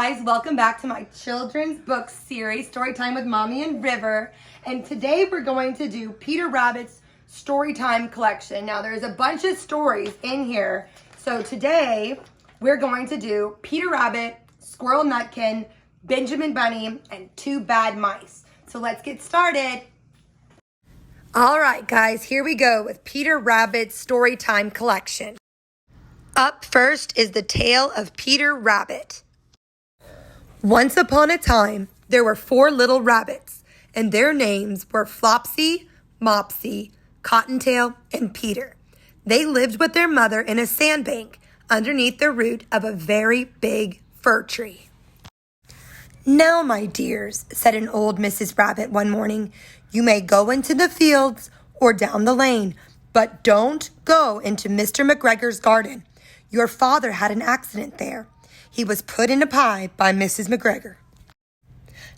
guys, welcome back to my children's book series, Storytime with Mommy and River. And today we're going to do Peter Rabbit's Storytime collection. Now there's a bunch of stories in here. So today we're going to do Peter Rabbit, Squirrel Nutkin, Benjamin Bunny, and Two Bad Mice. So let's get started. All right, guys, here we go with Peter Rabbit's Storytime collection. Up first is the tale of Peter Rabbit. Once upon a time, there were 4 little rabbits, and their names were Flopsy, Mopsy, Cottontail, and Peter. They lived with their mother in a sandbank underneath the root of a very big fir tree. "Now, my dears," said an old Mrs. Rabbit one morning, "you may go into the fields or down the lane, but don't go into Mr. McGregor's garden. Your father had an accident there. He was put in a pie by Mrs. McGregor.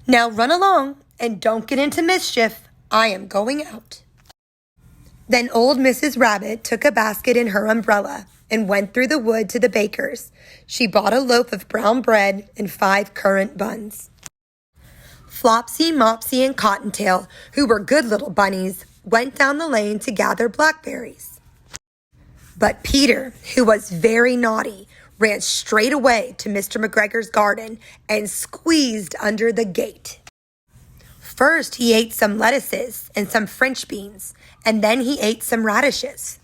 Now run along and don't get into mischief. I am going out." Then old Mrs. Rabbit took a basket and her umbrella and went through the wood to the baker's. She bought a loaf of brown bread and 5 currant buns. Flopsy, Mopsy, and Cottontail, who were good little bunnies, went down the lane to gather blackberries. But Peter, who was very naughty, ran straight away to Mr. McGregor's garden and squeezed under the gate. First, he ate some lettuces and some French beans, and then he ate some radishes.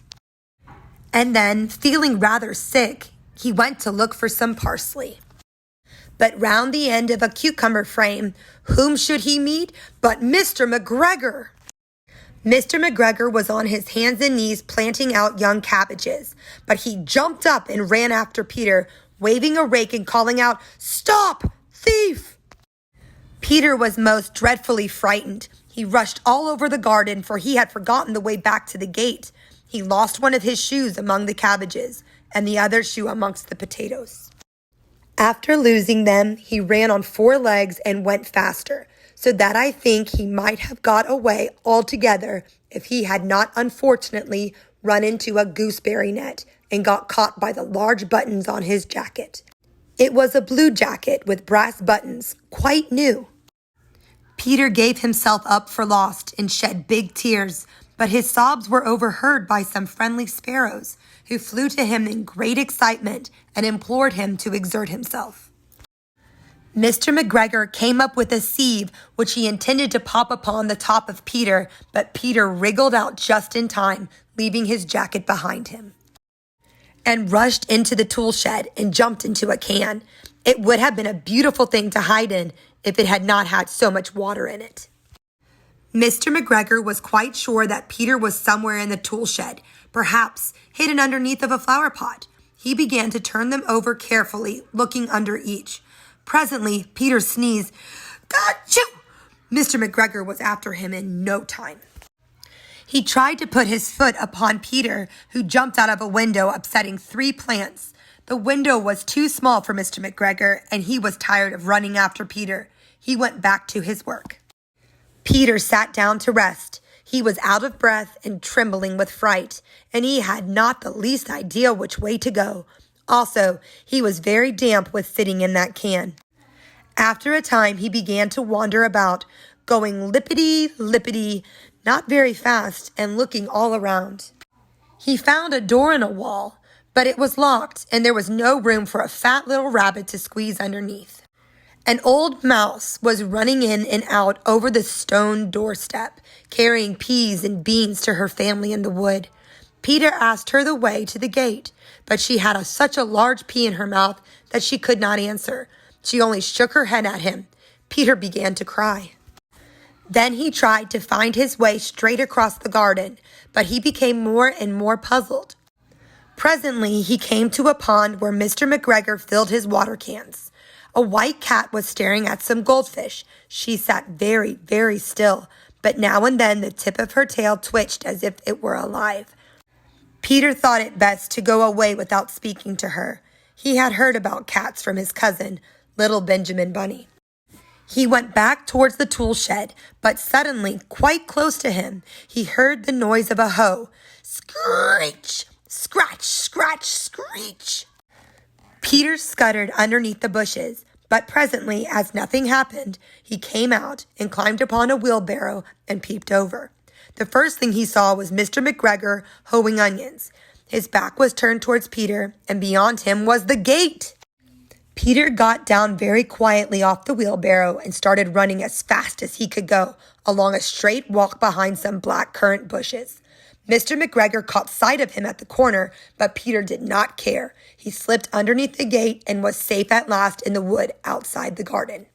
And then, feeling rather sick, he went to look for some parsley. But round the end of a cucumber frame, whom should he meet but Mr. McGregor? Mr. McGregor was on his hands and knees planting out young cabbages, but he jumped up and ran after Peter, waving a rake and calling out, "Stop, thief!" Peter was most dreadfully frightened. He rushed all over the garden, for he had forgotten the way back to the gate. He lost one of his shoes among the cabbages, and the other shoe amongst the potatoes. After losing them, he ran on 4 legs and went faster, so that I think he might have got away altogether if he had not unfortunately run into a gooseberry net and got caught by the large buttons on his jacket. It was a blue jacket with brass buttons, quite new. Peter gave himself up for lost and shed big tears, but his sobs were overheard by some friendly sparrows, who flew to him in great excitement and implored him to exert himself. Mr. McGregor came up with a sieve which he intended to pop upon the top of Peter, but Peter wriggled out just in time, leaving his jacket behind him, and rushed into the tool shed and jumped into a can. It would have been a beautiful thing to hide in if it had not had so much water in it. Mr. McGregor was quite sure that Peter was somewhere in the tool shed, perhaps hidden underneath of a flower pot. He began to turn them over carefully, looking under each. Presently, Peter sneezed. "Gotcha!" Mr. McGregor was after him in no time. He tried to put his foot upon Peter, who jumped out of a window, upsetting 3 plants. The window was too small for Mr. McGregor, and he was tired of running after Peter. He went back to his work. Peter sat down to rest. He was out of breath and trembling with fright, and he had not the least idea which way to go. Also, he was very damp with sitting in that can. After a time, he began to wander about, going lippity-lippity, not very fast, and looking all around. He found a door in a wall, but it was locked, and there was no room for a fat little rabbit to squeeze underneath. An old mouse was running in and out over the stone doorstep, carrying peas and beans to her family in the wood. Peter asked her the way to the gate, but she had such a large pea in her mouth that she could not answer. She only shook her head at him. Peter began to cry. Then he tried to find his way straight across the garden, but he became more and more puzzled. Presently, he came to a pond where Mr. McGregor filled his water cans. A white cat was staring at some goldfish. She sat very, very still, but now and then the tip of her tail twitched as if it were alive. Peter thought it best to go away without speaking to her. He had heard about cats from his cousin, little Benjamin Bunny. He went back towards the tool shed, but suddenly, quite close to him, he heard the noise of a hoe. Screech! Scratch, scratch, screech! Peter scuttered underneath the bushes, But presently, as nothing happened, he came out and climbed upon a wheelbarrow and peeped over. The first thing he saw was Mr. McGregor hoeing onions. His back was turned towards Peter, and beyond him was the gate. Peter got down very quietly off the wheelbarrow and started running as fast as he could go along a straight walk behind some black currant bushes. Mr. McGregor caught sight of him at the corner, but Peter did not care. He slipped underneath the gate and was safe at last in the wood outside the garden.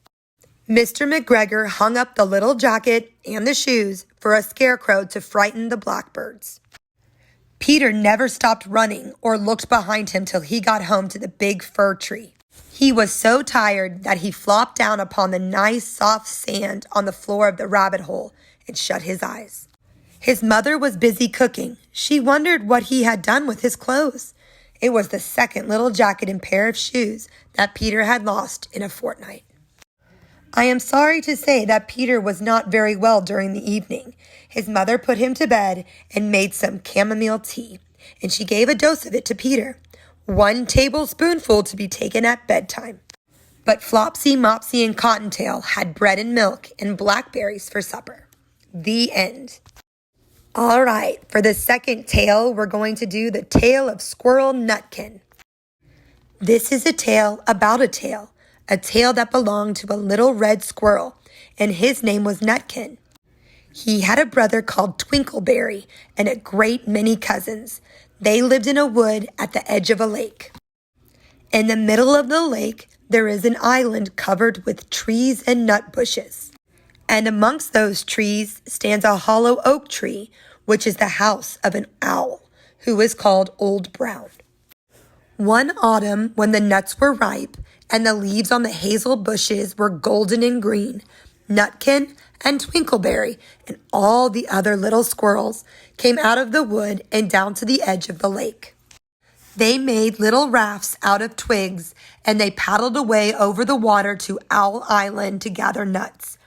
Mr. McGregor hung up the little jacket and the shoes for a scarecrow to frighten the blackbirds. Peter never stopped running or looked behind him till he got home to the big fir tree. He was so tired that he flopped down upon the nice soft sand on the floor of the rabbit hole and shut his eyes. His mother was busy cooking. She wondered what he had done with his clothes. It was the second little jacket and pair of shoes that Peter had lost in a fortnight. I am sorry to say that Peter was not very well during the evening. His mother put him to bed and made some chamomile tea, and she gave a dose of it to Peter, 1 tablespoonful to be taken at bedtime. But Flopsy, Mopsy, and Cottontail had bread and milk and blackberries for supper. The end. All right, for the second tale, we're going to do the tale of Squirrel Nutkin. This is a tale about a tale that belonged to a little red squirrel, and his name was Nutkin. He had a brother called Twinkleberry and a great many cousins. They lived in a wood at the edge of a lake. In the middle of the lake, there is an island covered with trees and nut bushes. And amongst those trees stands a hollow oak tree, which is the house of an owl, who is called Old Brown. One autumn, when the nuts were ripe and the leaves on the hazel bushes were golden and green, Nutkin and Twinkleberry and all the other little squirrels came out of the wood and down to the edge of the lake. They made little rafts out of twigs, and they paddled away over the water to Owl Island to gather nuts.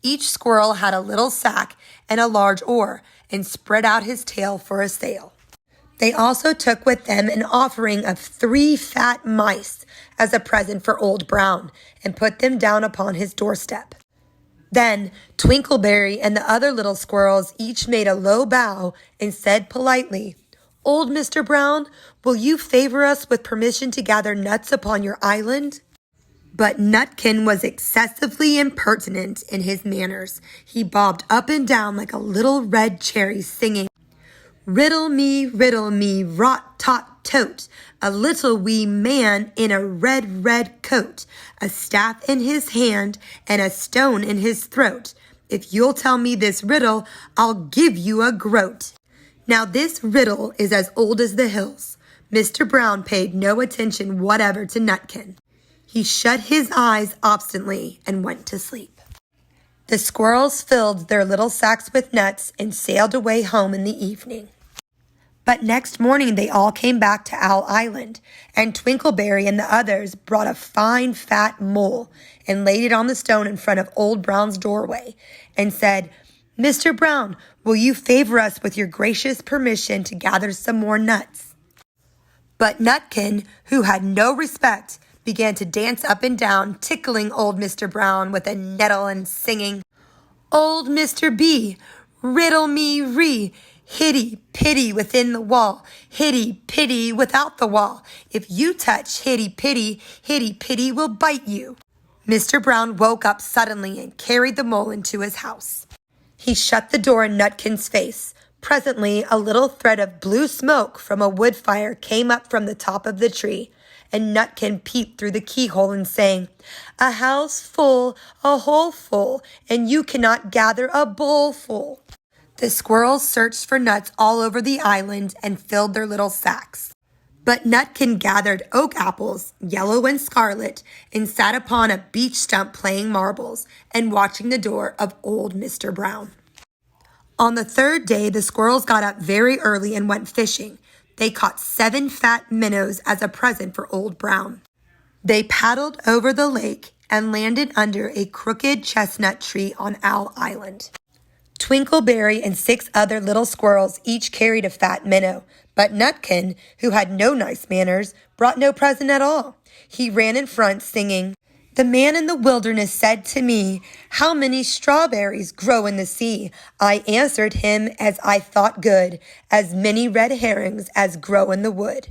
Each squirrel had a little sack and a large oar and spread out his tail for a sail. They also took with them an offering of 3 fat mice as a present for Old Brown and put them down upon his doorstep. Then Twinkleberry and the other little squirrels each made a low bow and said politely, "Old Mr. Brown, will you favor us with permission to gather nuts upon your island?" But Nutkin was excessively impertinent in his manners. He bobbed up and down like a little red cherry, singing, riddle me, rot-tot-tote, a little wee man in a red, red coat, a staff in his hand and a stone in his throat. If you'll tell me this riddle, I'll give you a groat." Now this riddle is as old as the hills. Mr. Brown paid no attention whatever to Nutkin. He shut his eyes obstinately and went to sleep. The squirrels filled their little sacks with nuts and sailed away home in the evening. But next morning they all came back to Owl Island, and Twinkleberry and the others brought a fine fat mole and laid it on the stone in front of Old Brown's doorway and said, "Mr. Brown, will you favor us with your gracious permission to gather some more nuts?" But Nutkin, who had no respect, began to dance up and down, tickling old Mr. Brown with a nettle and singing, "Old Mr. B, riddle me ree, hitty-pitty within the wall, hitty-pitty without the wall. If you touch hitty-pitty will bite you." Mr. Brown woke up suddenly and carried the mole into his house. He shut the door in Nutkin's face. Presently, a little thread of blue smoke from a wood fire came up from the top of the tree, and Nutkin peeped through the keyhole and sang, "A house full, a hole full, and you cannot gather a bowl full." The squirrels searched for nuts all over the island and filled their little sacks. But Nutkin gathered oak apples, yellow and scarlet, and sat upon a beech stump playing marbles and watching the door of old Mr. Brown. On the third day, the squirrels got up very early and went fishing. They caught 7 fat minnows as a present for Old Brown. They paddled over the lake and landed under a crooked chestnut tree on Owl Island. Twinkleberry and 6 other little squirrels each carried a fat minnow, but Nutkin, who had no nice manners, brought no present at all. He ran in front singing, The man in the wilderness said to me, 'How many strawberries grow in the sea?' I answered him as I thought good, 'As many red herrings as grow in the wood.'"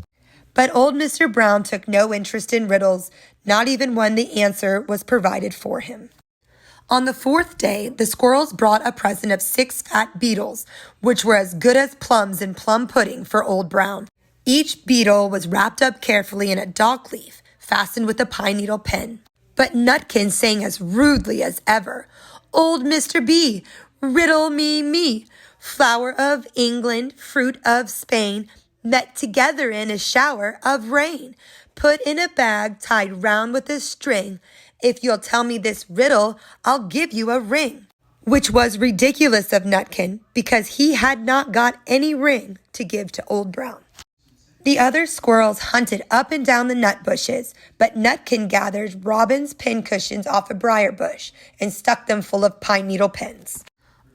But old Mr. Brown took no interest in riddles, not even when the answer was provided for him. On the fourth day, the squirrels brought a present of 6 fat beetles, which were as good as plums in plum pudding for Old Brown. Each beetle was wrapped up carefully in a dock leaf, fastened with a pine needle pin. But Nutkin sang as rudely as ever, "Old Mr. B, riddle me, flower of England, fruit of Spain, met together in a shower of rain, put in a bag tied round with a string. If you'll tell me this riddle, I'll give you a ring." Which was ridiculous of Nutkin, because he had not got any ring to give to Old Brown. The other squirrels hunted up and down the nut bushes, but Nutkin gathered robin's pin cushions off a briar bush and stuck them full of pine needle pins.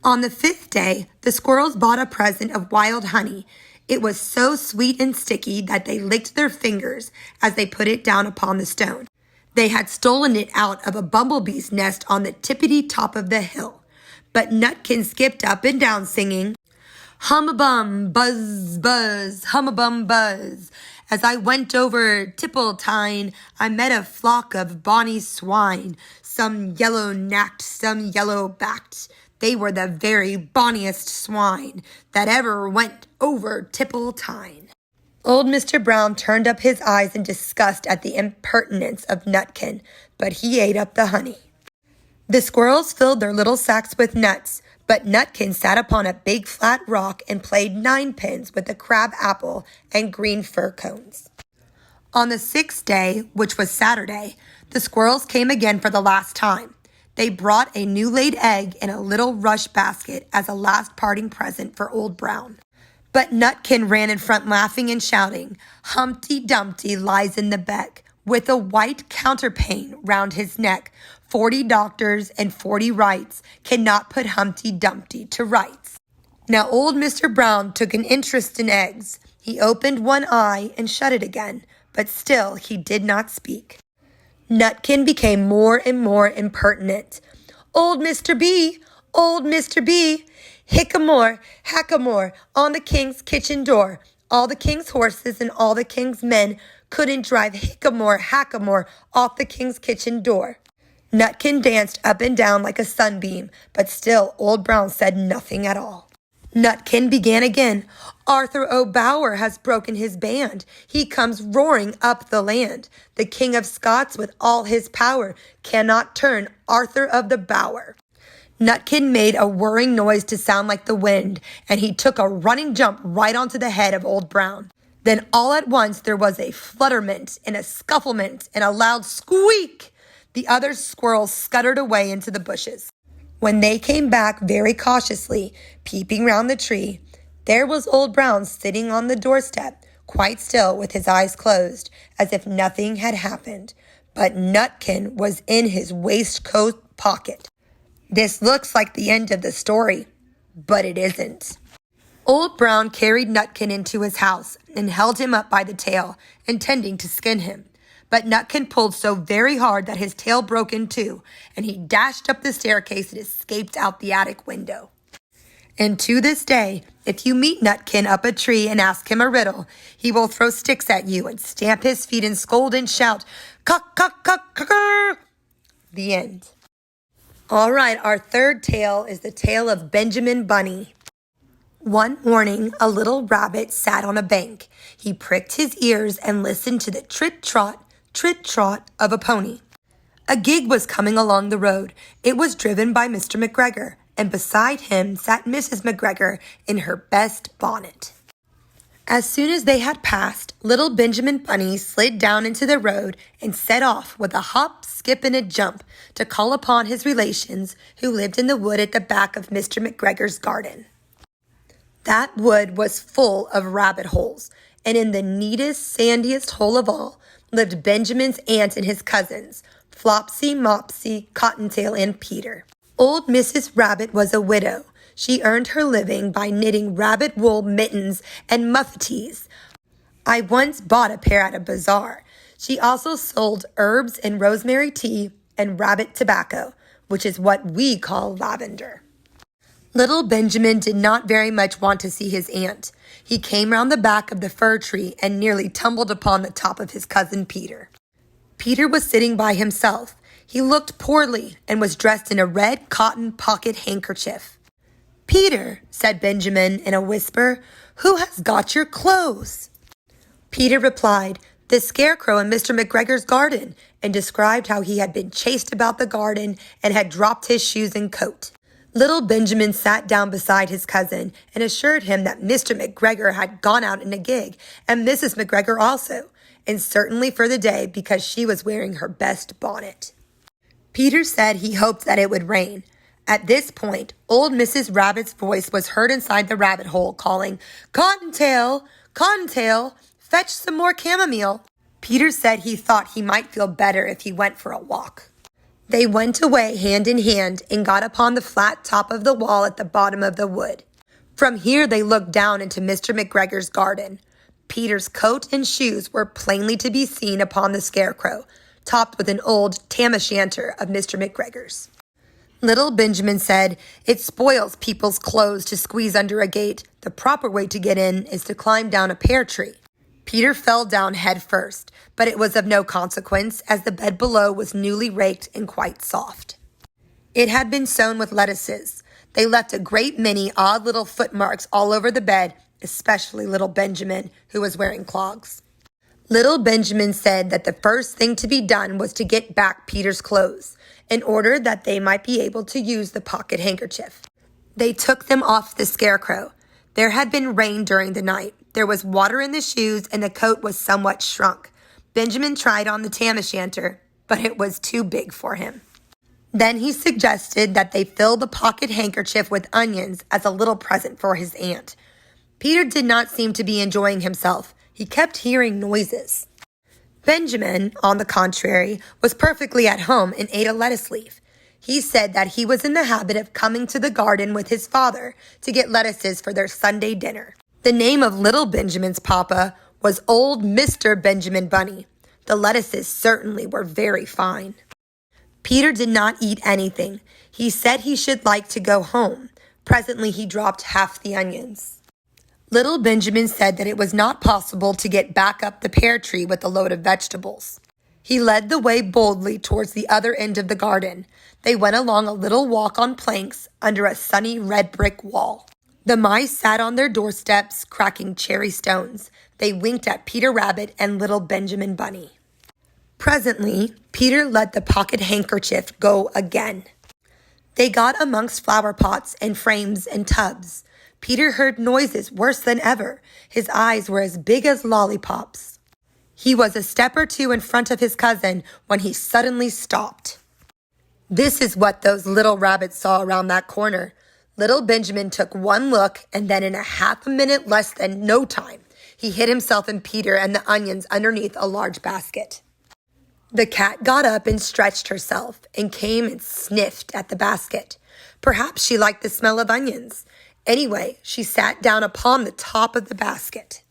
On the 5th day, the squirrels bought a present of wild honey. It was so sweet and sticky that they licked their fingers as they put it down upon the stone. They had stolen it out of a bumblebee's nest on the tippity top of the hill. But Nutkin skipped up and down singing, "Hum-a-bum, buzz, buzz, hum-a-bum, buzz. As I went over Tipple-tine, I met a flock of bonny swine, some yellow-nacked, some yellow-backed. They were the very bonniest swine that ever went over Tipple-tine." Old Mr. Brown turned up his eyes in disgust at the impertinence of Nutkin, but he ate up the honey. The squirrels filled their little sacks with nuts, but Nutkin sat upon a big flat rock and played 9-pins with a crab apple and green fir cones. On the 6th day, which was Saturday, the squirrels came again for the last time. They brought a new-laid egg in a little rush basket as a last parting present for Old Brown. But Nutkin ran in front laughing and shouting, "Humpty Dumpty lies in the beck, with a white counterpane round his neck. 40 doctors and 40 wrights cannot put Humpty Dumpty to rights." Now old Mr. Brown took an interest in eggs. He opened one eye and shut it again, but still he did not speak. Nutkin became more and more impertinent. "Old Mr. B, old Mr. B, hickamore, hackamore, on the king's kitchen door. All the king's horses and all the king's men couldn't drive hickamore, hackamore off the king's kitchen door." Nutkin danced up and down like a sunbeam, but still Old Brown said nothing at all. Nutkin began again. "Arthur O'Bower has broken his band. He comes roaring up the land. The King of Scots with all his power cannot turn Arthur of the Bower." Nutkin made a whirring noise to sound like the wind, and he took a running jump right onto the head of Old Brown. Then all at once there was a flutterment and a scufflement and a loud squeak. The other squirrels scuttered away into the bushes. When they came back very cautiously, peeping round the tree, there was Old Brown sitting on the doorstep, quite still with his eyes closed, as if nothing had happened. But Nutkin was in his waistcoat pocket. This looks like the end of the story, but it isn't. Old Brown carried Nutkin into his house and held him up by the tail, intending to skin him. But Nutkin pulled so very hard that his tail broke in two, and he dashed up the staircase and escaped out the attic window. And to this day, if you meet Nutkin up a tree and ask him a riddle, he will throw sticks at you and stamp his feet and scold and shout, "Cuck, cuck, cuck, cucker!" The end. All right, our third tale is the tale of Benjamin Bunny. One morning, a little rabbit sat on a bank. He pricked his ears and listened to the trit-trot of a pony. A gig was coming along the road. It was driven by Mr. McGregor, and beside him sat Mrs. McGregor in her best bonnet. As soon as they had passed, little Benjamin Bunny slid down into the road and set off with a hop, skip, and a jump to call upon his relations who lived in the wood at the back of Mr. McGregor's garden. That wood was full of rabbit holes, and in the neatest, sandiest hole of all lived Benjamin's aunt and his cousins, Flopsy, Mopsy, Cottontail, and Peter. Old Mrs. Rabbit was a widow. She earned her living by knitting rabbit wool mittens and muffetees. I once bought a pair at a bazaar. She also sold herbs and rosemary tea and rabbit tobacco, which is what we call lavender. Little Benjamin did not very much want to see his aunt. He came round the back of the fir tree and nearly tumbled upon the top of his cousin Peter. Peter was sitting by himself. He looked poorly and was dressed in a red cotton pocket handkerchief. "Peter," said Benjamin in a whisper, "who has got your clothes?" Peter replied, "The scarecrow in Mr. McGregor's garden," and described how he had been chased about the garden and had dropped his shoes and coat. Little Benjamin sat down beside his cousin and assured him that Mr. McGregor had gone out in a gig, and Mrs. McGregor also, and certainly for the day because she was wearing her best bonnet. Peter said he hoped that it would rain. At this point, old Mrs. Rabbit's voice was heard inside the rabbit hole calling, "Cottontail, Cottontail, fetch some more chamomile." Peter said he thought he might feel better if he went for a walk. They went away hand in hand and got upon the flat top of the wall at the bottom of the wood. From here they looked down into Mr. McGregor's garden. Peter's coat and shoes were plainly to be seen upon the scarecrow, topped with an old tam-o'-shanter of Mr. McGregor's. Little Benjamin said, "It spoils people's clothes to squeeze under a gate. The proper way to get in is to climb down a pear tree." Peter fell down head first, but it was of no consequence, as the bed below was newly raked and quite soft. It had been sown with lettuces. They left a great many odd little footmarks all over the bed, especially little Benjamin, who was wearing clogs. Little Benjamin said that the first thing to be done was to get back Peter's clothes, in order that they might be able to use the pocket handkerchief. They took them off the scarecrow. There had been rain during the night. There was water in the shoes, and the coat was somewhat shrunk. Benjamin tried on the tam-o'-shanter, but it was too big for him. Then he suggested that they fill the pocket handkerchief with onions as a little present for his aunt. Peter did not seem to be enjoying himself. He kept hearing noises. Benjamin, on the contrary, was perfectly at home and ate a lettuce leaf. He said that he was in the habit of coming to the garden with his father to get lettuces for their Sunday dinner. The name of little Benjamin's papa was old Mr. Benjamin Bunny. The lettuces certainly were very fine. Peter did not eat anything. He said he should like to go home. Presently he dropped half the onions. Little Benjamin said that it was not possible to get back up the pear tree with a load of vegetables. He led the way boldly towards the other end of the garden. They went along a little walk on planks under a sunny red brick wall. The mice sat on their doorsteps, cracking cherry stones. They winked at Peter Rabbit and little Benjamin Bunny. Presently, Peter let the pocket handkerchief go again. They got amongst flower pots and frames and tubs. Peter heard noises worse than ever. His eyes were as big as lollipops. He was a step or two in front of his cousin when he suddenly stopped. This is what those little rabbits saw around that corner. Little Benjamin took one look, and then in a half a minute less than no time, he hid himself and Peter and the onions underneath a large basket. The cat got up and stretched herself and came and sniffed at the basket. Perhaps she liked the smell of onions. Anyway, she sat down upon the top of the basket.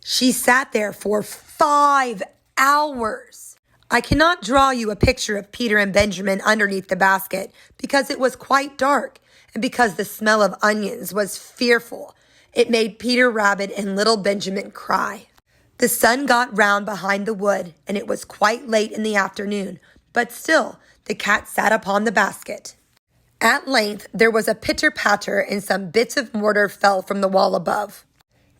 She sat there for 5 hours. I cannot draw you a picture of Peter and Benjamin underneath the basket because it was quite dark and because the smell of onions was fearful. It made Peter Rabbit and little Benjamin cry. The sun got round behind the wood, and it was quite late in the afternoon, but still the cat sat upon the basket. At length there was a pitter-patter, and some bits of mortar fell from the wall above.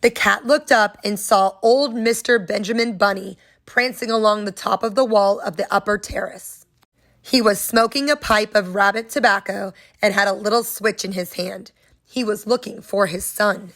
The cat looked up and saw old Mr. Benjamin Bunny prancing along the top of the wall of the upper terrace. He was smoking a pipe of rabbit tobacco and had a little switch in his hand. He was looking for his son.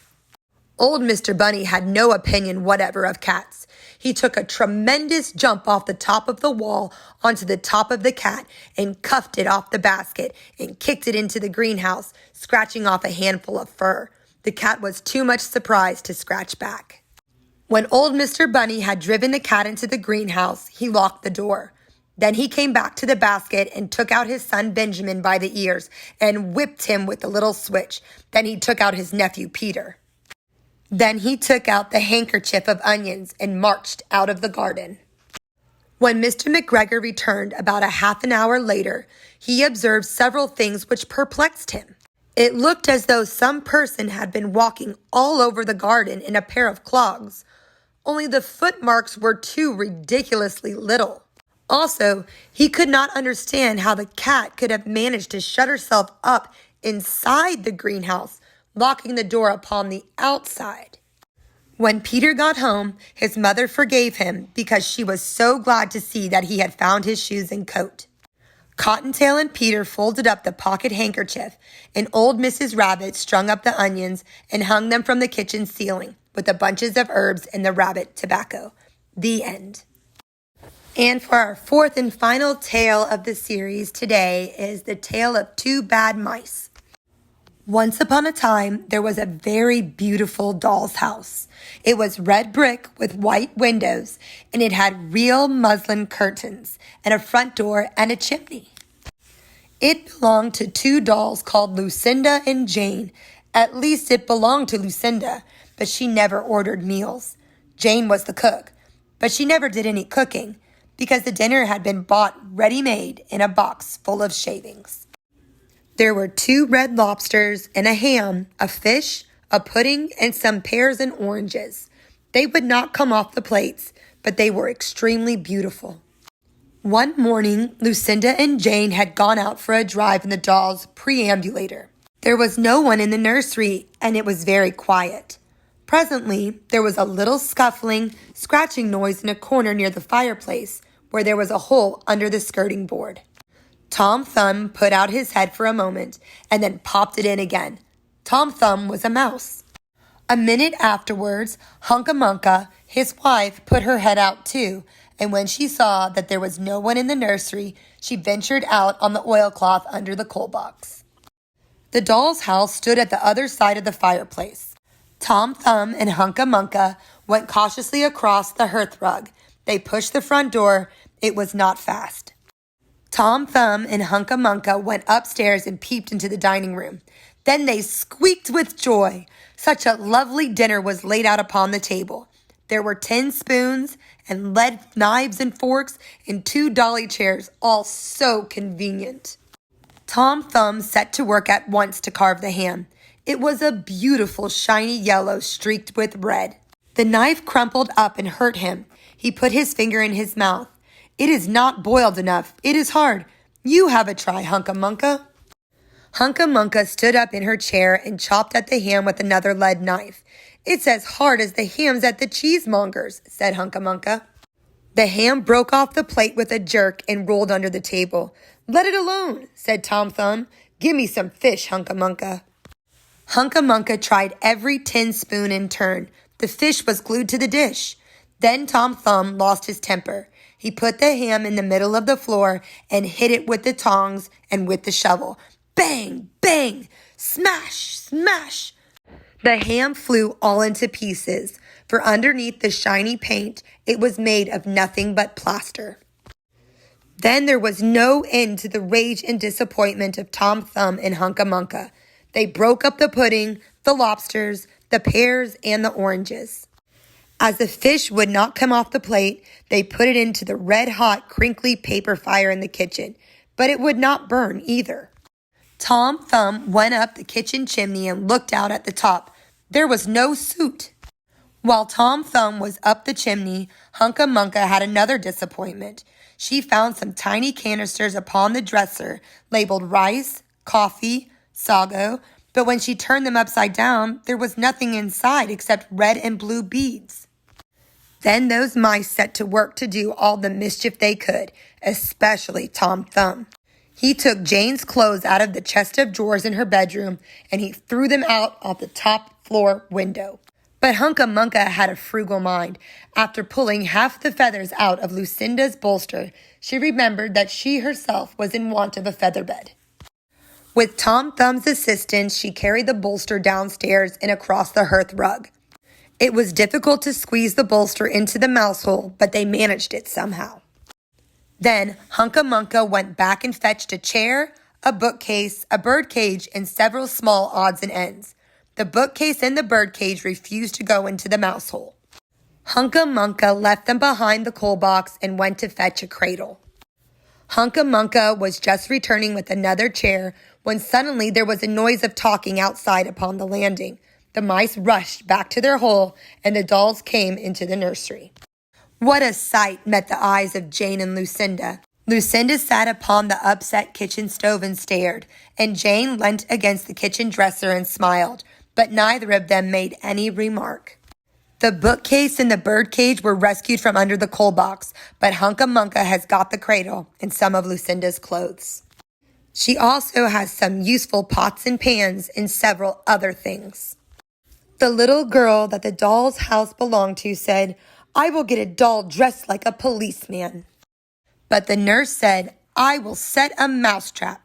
Old Mr. Bunny had no opinion whatever of cats. He took a tremendous jump off the top of the wall onto the top of the cat and cuffed it off the basket and kicked it into the greenhouse, scratching off a handful of fur. The cat was too much surprised to scratch back. When old Mr. Bunny had driven the cat into the greenhouse, he locked the door. Then he came back to the basket and took out his son Benjamin by the ears and whipped him with the little switch. Then he took out his nephew Peter. Then he took out the handkerchief of onions and marched out of the garden. When Mr. McGregor returned about a half an hour later, he observed several things which perplexed him. It looked as though some person had been walking all over the garden in a pair of clogs, only the footmarks were too ridiculously little. Also, he could not understand how the cat could have managed to shut herself up inside the greenhouse, locking the door upon the outside. When Peter got home, his mother forgave him because she was so glad to see that he had found his shoes and coat. Cottontail and Peter folded up the pocket handkerchief, and old Mrs. Rabbit strung up the onions and hung them from the kitchen ceiling with the bunches of herbs and the rabbit tobacco. The end. And for our fourth and final tale of the series today is the tale of two bad mice. Once upon a time, there was a very beautiful doll's house. It was red brick with white windows, and it had real muslin curtains and a front door and a chimney. It belonged to two dolls called Lucinda and Jane. At least it belonged to Lucinda, but she never ordered meals. Jane was the cook, but she never did any cooking because the dinner had been bought ready-made in a box full of shavings. There were 2 red lobsters and a ham, a fish, a pudding, and some pears and oranges. They would not come off the plates, but they were extremely beautiful. One morning, Lucinda and Jane had gone out for a drive in the doll's preambulator. There was no one in the nursery, and it was very quiet. Presently, there was a little scuffling, scratching noise in a corner near the fireplace, where there was a hole under the skirting board. Tom Thumb put out his head for a moment and then popped it in again. Tom Thumb was a mouse. A minute afterwards, Hunca Munca, his wife, put her head out too, and when she saw that there was no one in the nursery, she ventured out on the oilcloth under the coal box. The doll's house stood at the other side of the fireplace. Tom Thumb and Hunca Munca went cautiously across the hearthrug. They pushed the front door. It was not fast. Tom Thumb and Hunca Munca went upstairs and peeped into the dining room. Then they squeaked with joy. Such a lovely dinner was laid out upon the table. There were 10 spoons and lead knives and forks and 2 dolly chairs, all so convenient. Tom Thumb set to work at once to carve the ham. It was a beautiful shiny yellow streaked with red. The knife crumpled up and hurt him. He put his finger in his mouth. It is not boiled enough. It is hard. You have a try, Hunca Munca. Hunca Munca stood up in her chair and chopped at the ham with another lead knife. It's as hard as the hams at the cheesemonger's, said Hunca Munca. The ham broke off the plate with a jerk and rolled under the table. Let it alone, said Tom Thumb. Give me some fish, Hunca Munca. Hunca Munca tried every tin spoon in turn. The fish was glued to the dish. Then Tom Thumb lost his temper. He put the ham in the middle of the floor and hit it with the tongs and with the shovel. Bang, bang, smash, smash. The ham flew all into pieces, for underneath the shiny paint, it was made of nothing but plaster. Then there was no end to the rage and disappointment of Tom Thumb and Hunca Munca. They broke up the pudding, the lobsters, the pears, and the oranges. As the fish would not come off the plate, they put it into the red-hot, crinkly paper fire in the kitchen, but it would not burn either. Tom Thumb went up the kitchen chimney and looked out at the top. There was no soot. While Tom Thumb was up the chimney, Hunca Munca had another disappointment. She found some tiny canisters upon the dresser labeled rice, coffee, sago, but when she turned them upside down, there was nothing inside except red and blue beads. Then those mice set to work to do all the mischief they could, especially Tom Thumb. He took Jane's clothes out of the chest of drawers in her bedroom, and he threw them out of the top floor window. But Hunca Munca had a frugal mind. After pulling half the feathers out of Lucinda's bolster, she remembered that she herself was in want of a feather bed. With Tom Thumb's assistance, she carried the bolster downstairs and across the hearth rug. It was difficult to squeeze the bolster into the mouse hole, but they managed it somehow. Then Hunca Munca went back and fetched a chair, a bookcase, a birdcage, and several small odds and ends. The bookcase and the birdcage refused to go into the mouse hole. Hunca Munca left them behind the coal box and went to fetch a cradle. Hunca Munca was just returning with another chair when suddenly there was a noise of talking outside upon the landing. The mice rushed back to their hole, and the dolls came into the nursery. What a sight met the eyes of Jane and Lucinda. Lucinda sat upon the upset kitchen stove and stared, and Jane leant against the kitchen dresser and smiled, but neither of them made any remark. The bookcase and the birdcage were rescued from under the coal box, but Hunca Munca has got the cradle and some of Lucinda's clothes. She also has some useful pots and pans and several other things. The little girl that the doll's house belonged to said, "I will get a doll dressed like a policeman." But the nurse said, "I will set a mousetrap."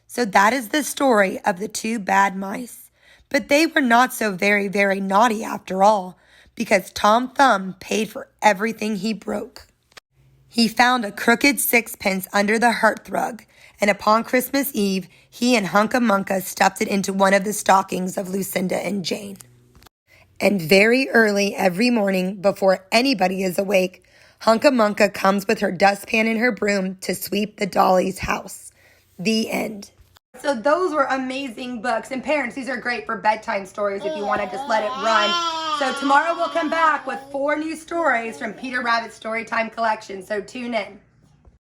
So that is the story of the two bad mice. But they were not so very, very naughty after all, because Tom Thumb paid for everything he broke. He found a crooked sixpence under the hearthrug, and upon Christmas Eve, he and Hunca Munca stuffed it into one of the stockings of Lucinda and Jane. And very early every morning, before anybody is awake, Hunca Munca comes with her dustpan and her broom to sweep the dolly's house. The end. So those were amazing books. And parents, these are great for bedtime stories if you want to just let it run. So tomorrow we'll come back with 4 new stories from Peter Rabbit's Storytime collection. So tune in.